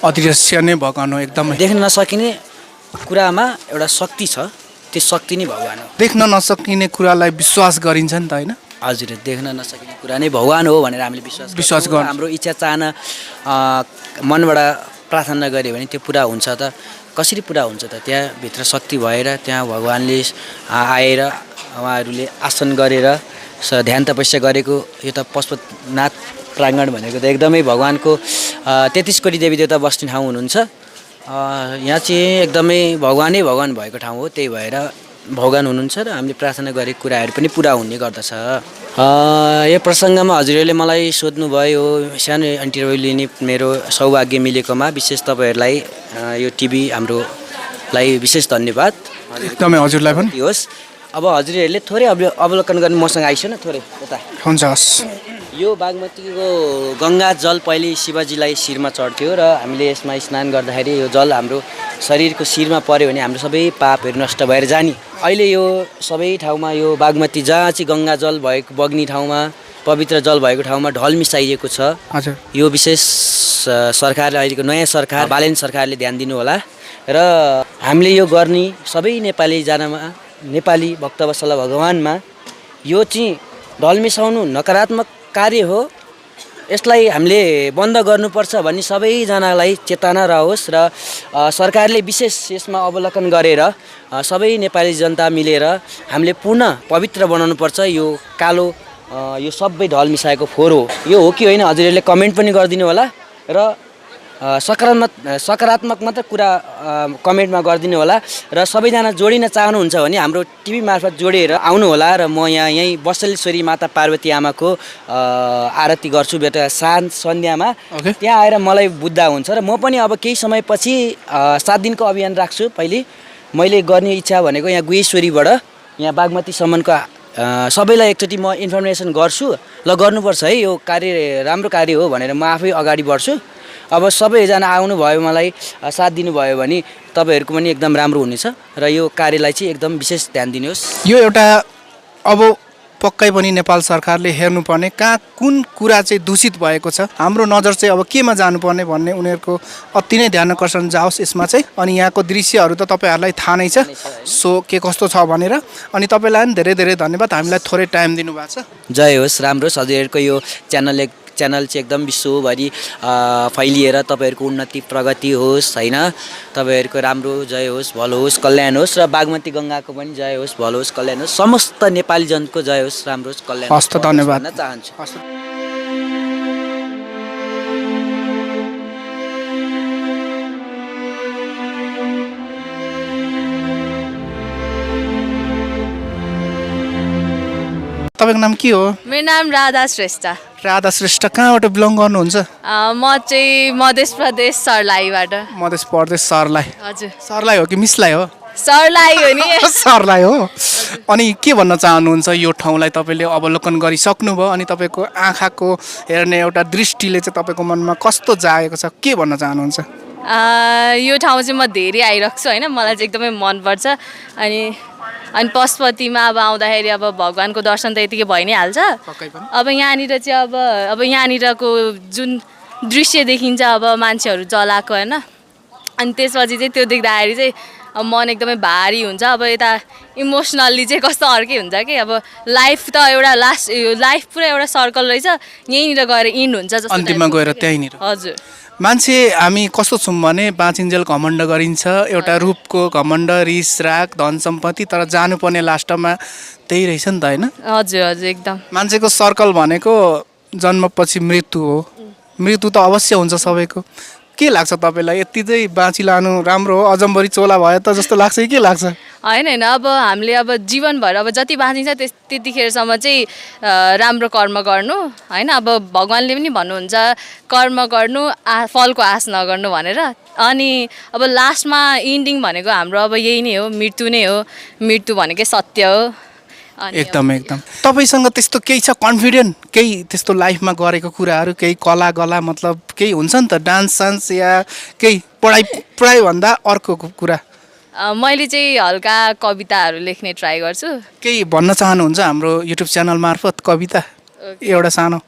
अदृश्य नै भगवान् हो, एकदमै देख्न नसकिने कुरामा एउटा शक्ति छ, त्यो शक्ति नै भगवान् हो। देख्न नसकिने कुरालाई विश्वास गरिन्छ नि त, होइन? हजुर, देख्न नसकिने कुरा नै भगवान् हो भनेर हामीले विश्वास गर्छौँ। हाम्रो इच्छा चाहना मनबाट प्रार्थना गऱ्यो भने त्यो पुरा हुन्छ त कसरी पुरा हुन्छ त? त्यहाँभित्र शक्ति भएर त्यहाँ भगवान्ले आएर उहाँहरूले आसन गरेर ध्यान तपस्या गरेको यो त पशुपतिनाथ प्राङ्गण भनेको त एकदमै भगवान्को 33 कोटी देवी देवता बस्ने ठाउँ हुनुहुन्छ। यहाँ चाहिँ एकदमै भगवानै भगवान् भएको ठाउँ हो। त्यही भएर भगवान् हुनुहुन्छ र हामीले प्रार्थना गरेको कुराहरू पनि पुरा हुने गर्दछ। यो प्रसङ्गमा हजुरहरूले मलाई सोध्नुभयो, सानो इन्टरभ्यू लिने मेरो सौभाग्य मिलेकोमा विशेष तपाईँहरूलाई यो टिभी हाम्रोलाई विशेष धन्यवाद। एकदमै हजुरलाई पनि होस्। अब हजुरहरूले थोरै अवलोकन गर्ने मसँग आइस न थोरै यता। हुन्छ, हस्। यो बागमतीको गङ्गा जल पहिले शिवजीलाई शिरमा चढ्थ्यो र हामीले यसमा स्नान गर्दाखेरि यो जल हाम्रो शरीरको शिरमा पऱ्यो भने हाम्रो सबै पापहरू नष्ट भएर जाने। अहिले यो सबै ठाउँमा यो बागमती जहाँ चाहिँ गङ्गा जल भएको बग्ने ठाउँमा पवित्र जल भएको ठाउँमा ढल मिसाइएको छ। हजुर, यो विशेष सरकारले अहिलेको नयाँ सरकार बालेन सरकारले ध्यान दिनु होला र हामीले यो गर्ने सबै नेपाली जनामा नेपाली भक्तवत्सल भगवानमा यो चाहिँ ढल मिसाउनु नकारात्मक कार्य हो। यसलाई हामीले बन्द गर्नुपर्छ भन्ने सबैजनालाई चेतना रहोस् र सरकारले विशेष यसमा अवलोकन गरेर सबै नेपाली जनता मिलेर हामीले पुनः पवित्र बनाउनुपर्छ। यो कालो यो सबै ढल मिसाएको फोहोर हो, यो हो कि होइन हजुरहरूले कमेन्ट पनि गरिदिनु होला र सकारात्मक मात्र कुरा कमेन्टमा गरिदिनु होला र सबैजना जोडिन चाहनुहुन्छ भने हाम्रो टिभी मार्फत जोडिएर आउनु होला र म यहीँ बसलेश्वरी माता पार्वती आमाको आरती गर्छु बेटा सन्ध्यामा। त्यहाँ आएर मलाई बुझ्दा हुन्छ र म पनि अब केही समयपछि 7 दिनको अभियान राख्छु। पहिले मैले गर्ने इच्छा भनेको यहाँ गुहेश्वरीबाट यहाँ बागमतीसम्मको सबैलाई एकचोटि म इन्फर्मेसन गर्छु, ल गर्नुपर्छ है, यो कार्य राम्रो कार्य हो भनेर म आफै अगाडि बढ्छु। अब सबैजना आउनुभयो, मलाई साथ दिनुभयो भने तपाईँहरूको पनि एकदम राम्रो हुनेछ र यो कार्यलाई चाहिँ एकदम विशेष ध्यान दिनुहोस्। यो एउटा अब पक्कै पनि नेपाल सरकारले हेर्नुपर्ने कहाँ कुन कुरा चाहिँ दूषित भएको छ, हाम्रो नजर चाहिँ अब केमा जानुपर्ने भन्ने उनीहरूको अति नै ध्यान आकर्षण जाओस् यसमा चाहिँ। अनि यहाँको दृश्यहरू त तपाईँहरूलाई थाहा नै छ सो के कस्तो छ भनेर। अनि तपाईँलाई पनि धेरै धेरै धन्यवाद, हामीलाई थोरै टाइम दिनुभएको छ। जय होस्, राम्रो होस्। हजुरहरूको यो च्यानल चाहिँ एकदम विश्वभरि फैलिएर तपाईँहरूको उन्नति प्रगति होस् होइन, तपाईँहरूको राम्रो जय होस्, भलो होस्, कल्याण होस् र बागमती गङ्गाको पनि जय होस्, भलो होस्, कल्याण होस्, समस्त नेपाली जनको जय होस्, राम्रो होस्, कल्याण होस् धन्यवाद भन्न चाहन्छु। तपाईँको नाम के हो? मेरो नाम राधा श्रेष्ठ। राधा श्रेष्ठ, कहाँबाट बिलङ गर्नुहुन्छ? म चाहिँ मध्य प्रदेश सर्लाहीबाट। मध्य प्रदेश सर्लाही। हजुर, सर्लाही हो कि मिसलाई हो? सर्लाही हो नि। सर्लाही हो। अनि के भन्न चाहनुहुन्छ यो ठाउँलाई तपाईँले अवलोकन गरिसक्नुभयो अनि तपाईँको आँखाको हेर्ने एउटा दृष्टिले चाहिँ तपाईँको मनमा कस्तो जागेको छ, के भन्न चाहनुहुन्छ? यो ठाउँ चाहिँ म धेरै आइरहेको छु होइन, मलाई चाहिँ एकदमै मनपर्छ। अनि पशुपतिमा अब आउँदाखेरि अब भगवान्को दर्शन त यतिकै भइ नै हाल्छ। अब यहाँनिर चाहिँ अब यहाँनिरको जुन दृश्य देखिन्छ अब मान्छेहरू जलाएको होइन, अनि त्यसपछि चाहिँ त्यो देख्दाखेरि चाहिँ अब मन एकदमै भारी हुन्छ। अब यता इमोसनल्ली चाहिँ कस्तो अर्कै हुन्छ कि अब लाइफ त एउटा लाइफ पुरा एउटा सर्कल रहेछ, यहीँनिर गएर इन्ड हुन्छ जस्तो अन्तिममा गएर त्यहीँनिर हजुर। मान्छे हामी कस्तो छौँ भने बाँचिन्जेल घमण्ड गरिन्छ, एउटा रूपको घमण्ड, रिस राग, धन सम्पत्ति, तर जानुपर्ने लास्टमा त्यही रहेछ नि त होइन? हजुर हजुर एकदम। मान्छेको सर्कल भनेको जन्मपछि मृत्यु हो, मृत्यु त अवश्य हुन्छ सबैको। के लाग्छ तपाईँलाई, यति चाहिँ बाँचिलानु राम्रो हो, अजम्बरी चोला भयो त जस्तो लाग्छ कि के लाग्छ? होइन अब हामीले अब जीवनभर अब जति बाँचिन्छ त्यतिखेरसम्म चाहिँ राम्रो कर्म गर्नु होइन। अब भगवान्ले पनि भन्नुहुन्छ कर्म गर्नु, फलको आश नगर्नु भनेर। अनि अब लास्टमा इन्डिङ भनेको हाम्रो अब यही नै हो, मृत्यु नै हो। मृत्यु भनेकै सत्य हो। एकदम एकदम। तपाईँसँग त्यस्तो केही छ कन्फिडेन्ट, केही त्यस्तो लाइफमा गरेको कुराहरू, केही कला गला मतलब केही हुन्छ नि त, डान्स सान्स या केही पढाइभन्दा अर्को कुरा? मैले चाहिँ हल्का कविताहरू लेख्ने ट्राई गर्छु। केही भन्न चाहनुहुन्छ हाम्रो युट्युब च्यानल मार्फत कविता एउटा सानो?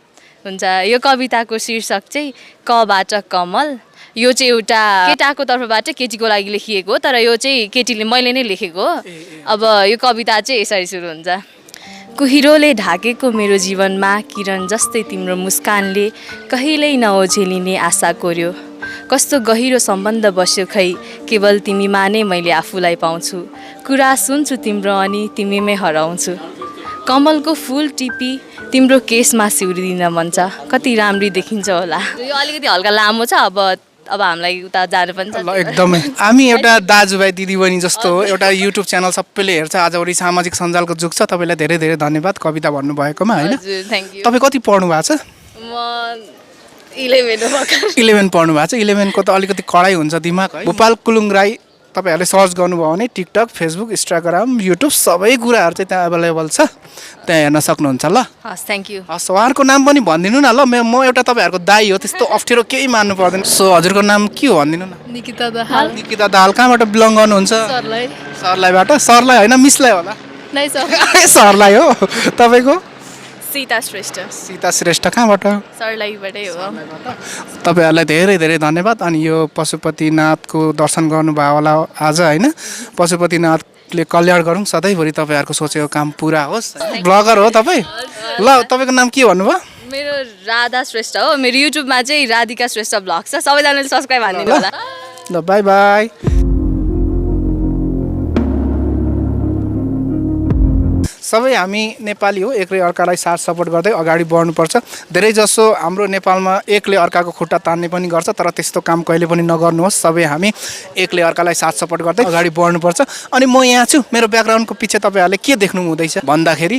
हुन्छ, यो कविताको शीर्षक चाहिँ कबाट कमल। यो चाहिँ एउटा केटाको तर्फबाट केटीको लागि लेखिएको हो, तर यो चाहिँ केटीले मैले नै लेखेको हो। अब यो कविता चाहिँ यसरी सुरु हुन्छ। कुहिरोले ढाकेको मेरो जीवनमा किरण जस्तै तिम्रो मुस्कानले कहिल्यै नओझेलिने आशा कोर्यो। कस्तो गहिरो सम्बन्ध बस्यो खै, केवल तिमीमा नै मैले आफूलाई पाउँछु। कुरा सुन्छु तिम्रो अनि तिमीमै हराउँछु। कमलको फुल टिपी तिम्रो केसमा सिउरिदिन मन छ, कति राम्री देखिन्छ होला। यो अलिकति हल्का लामो छ, अब हामीलाई उता जानु पनि छ। एकदमै हामी एउटा दाजुभाइ दिदीबहिनी जस्तो हो, एउटा युट्युब च्यानल सबैले हेर्छ। आजभोलि सामाजिक सञ्जालको जुग छ। तपाईँलाई धेरै धेरै धन्यवाद कविता भन्नुभएकोमा होइन। Thank you. तपाईँ कति पढ्नु भएको छ? म 11 पढ्नु भएको छ। 11 को त अलिकति कडाइ हुन्छ दिमाग है। भोपाल कुलुङ राई तपाईँहरूले सर्च गर्नुभयो भने टिकटक, फेसबुक, इन्स्टाग्राम, युट्युब सबै कुराहरू चाहिँ त्यहाँ एभाइलेबल छ, त्यहाँ हेर्न सक्नुहुन्छ ल। हस्, थ्याङ्क यू। हस्, उहाँहरूको नाम पनि भनिदिनु न ल। म एउटा तपाईँहरूको दाइ हो, त्यस्तो अप्ठ्यारो केही मान्नु पर्दैन। सो हजुरको नाम के हो भनिदिनु न। निकिता दाहाल। निकिता दाहाल। कहाँबाट बिलङ गर्नुहुन्छ? सरलाई। सरलाईबाट? सरलाई होइन मिसलाई होला? नै सर। सरलाई हो। तपाईँको? सीता श्रेष्ठ। सीता श्रेष्ठ। कहाँबाट? सरलाईबाटै हो। तपाईँहरूलाई धेरै धेरै धन्यवाद। अनि यो पशुपतिनाथको दर्शन गर्नुभयो होला आज होइन। पशुपतिनाथले कल्याण गरौँ, सधैँभरि तपाईँहरूको सोचेको काम पुरा होस्। ब्लगर हो तपाईँ? ल, तपाईँको नाम के भन्नुभयो? मेरो राधा श्रेष्ठ हो। मेरो युट्युबमा चाहिँ राधिका श्रेष्ठ ब्लग छ, सबैजनाले सब्सक्राइब हानिदिनु होला। ल, बाई बाई। सबै हामी नेपाली हो, एकले अर्कालाई साथ सपोर्ट गर्दै अगाडि बढ्नुपर्छ। धेरैजसो हाम्रो नेपालमा एकले अर्काको खुट्टा तान्ने पनि गर्छ, तर त्यस्तो काम कहिले पनि नगर्नुहोस्। सबै हामी एकले अर्कालाई साथ सपोर्ट गर्दै अगाडि बढ्नुपर्छ। अनि म यहाँ छु, मेरो ब्याकग्राउन्डको पछि तपाईँहरूले के देख्नु हुँदैछ भन्दाखेरि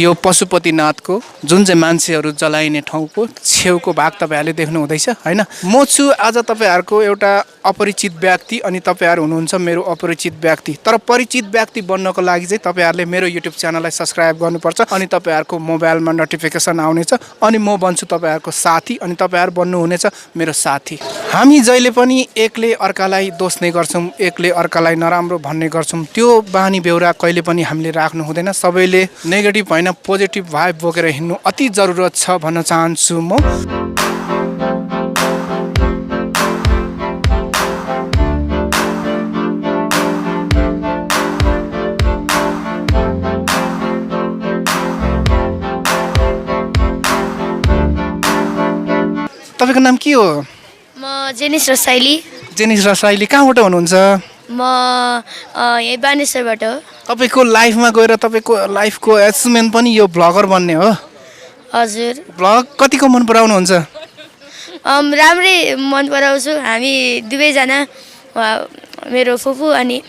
यो पशुपतिनाथको जुन चाहिँ मान्छेहरू जलाइने ठाउँको छेउको भाग तपाईँहरूले देख्नु हुँदैछ होइन। म छु आज तपाईँहरूको एउटा अपरिचित व्यक्ति, अनि तपाईँहरू हुनुहुन्छ मेरो अपरिचित व्यक्ति। तर परिचित व्यक्ति बन्नको लागि चाहिँ तपाईँहरूले मेरो युट्युब च्यानललाई सब्सक्राइब गर्नुपर्छ, अनि तपाईँहरूको मोबाइलमा नोटिफिकेसन आउनेछ, अनि म बन्छु तपाईँहरूको साथी, अनि तपाईँहरू बन्नुहुनेछ मेरो साथी। हामी जहिले पनि एकले अर्कालाई दोस्ने गर्छौँ, एकले अर्कालाई नराम्रो भन्ने गर्छौँ। त्यो बानी बेहोरा कहिले पनि हामीले राख्नु हुँदैन। सबैले नेगेटिभ होइन पोजिटिभ भाइब बोकेर हिँड्नु अति जरुरत छ भन्न चाहन्छु म। तपाईँको नाम के हो? म जेनिस रसाइली। जेनिस रसाइली। कहाँबाट हुनुहुन्छ? म यही बानेश्वरबाट हो। तपाईँको लाइफमा गएर तपाईँको लाइफको एचिभमेन्ट पनि यो भ्लगर बन्ने हो? हजुर। भ्लग कतिको मन पराउनुहुन्छ? राम्रै मन पराउँछु। हामी दुवैजना, मेरो फुपू अनि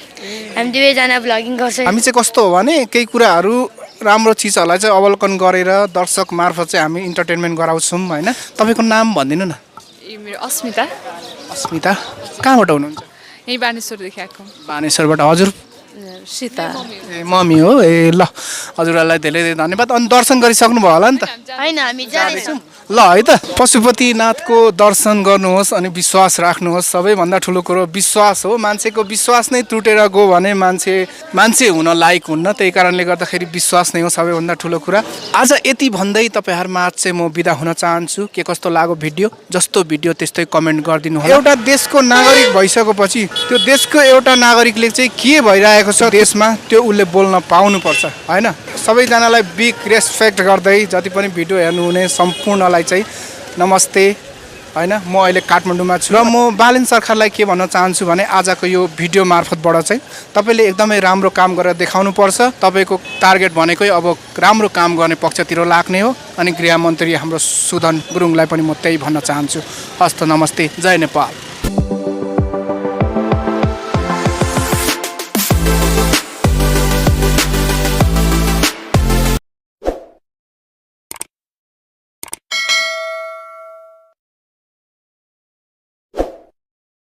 हामी दुवैजना भ्लगिङ गर्छौँ। हामी चाहिँ कस्तो हो भने केही कुराहरू राम्रो चिजहरूलाई चाहिँ अवलोकन गरेर दर्शक मार्फत चाहिँ हामी इन्टरटेनमेन्ट गराउँछौँ होइन। तपाईँको नाम भनिदिनु न। मेरो अस्मिता। अस्मिता। कहाँबाट हुनुहुन्छ? यही बानेश्वरदेखि आएको। बानेश्वरबाट। हजुर? सीता ए मम्मी हो ए ल हजुरहरूलाई धेरै धेरै धन्यवाद अनि दर्शन गरिसक्नु भयो होला नि त होइन हामी जाँदैछौँ ल है त पशुपतिनाथको दर्शन गर्नुहोस् अनि विश्वास राख्नुहोस् सबैभन्दा ठुलो कुरो विश्वास हो मान्छेको विश्वास नै टुटेर गयो भने मान्छे हुन लायक हुन्न त्यही कारणले गर्दाखेरि विश्वास नै हो सबैभन्दा ठुलो कुरा आज यति भन्दै तपाईँहरूमा चाहिँ म बिदा हुन चाहन्छु के कस्तो लाग्यो भिडियो जस्तो भिडियो त्यस्तै कमेन्ट गरिदिनु होला एउटा देशको नागरिक भइसकेपछि त्यो देशको एउटा नागरिकले चाहिँ के भइरहेको छ देशमा त्यो उसले बोल्न पाउनुपर्छ होइन सबैजनालाई बिग रेस्पेक्ट गर्दै जति पनि भिडियो हेर्नुहुने सम्पूर्णलाई चाहिँ नमस्ते होइन म अहिले काठमाडौँमा छु र म बालेन सरकारलाई के भन्न चाहन्छु भने आजको यो भिडियो मार्फतबाट चाहिँ तपाईँले एकदमै राम्रो काम गरेर देखाउनुपर्छ तपाईँको टार्गेट भनेकै अब राम्रो काम गर्ने पक्षतिर लाग्ने हो अनि गृहमन्त्री हाम्रो सुधन गुरुङलाई पनि म त्यही भन्न चाहन्छु हस्त नमस्ते जय नेपाल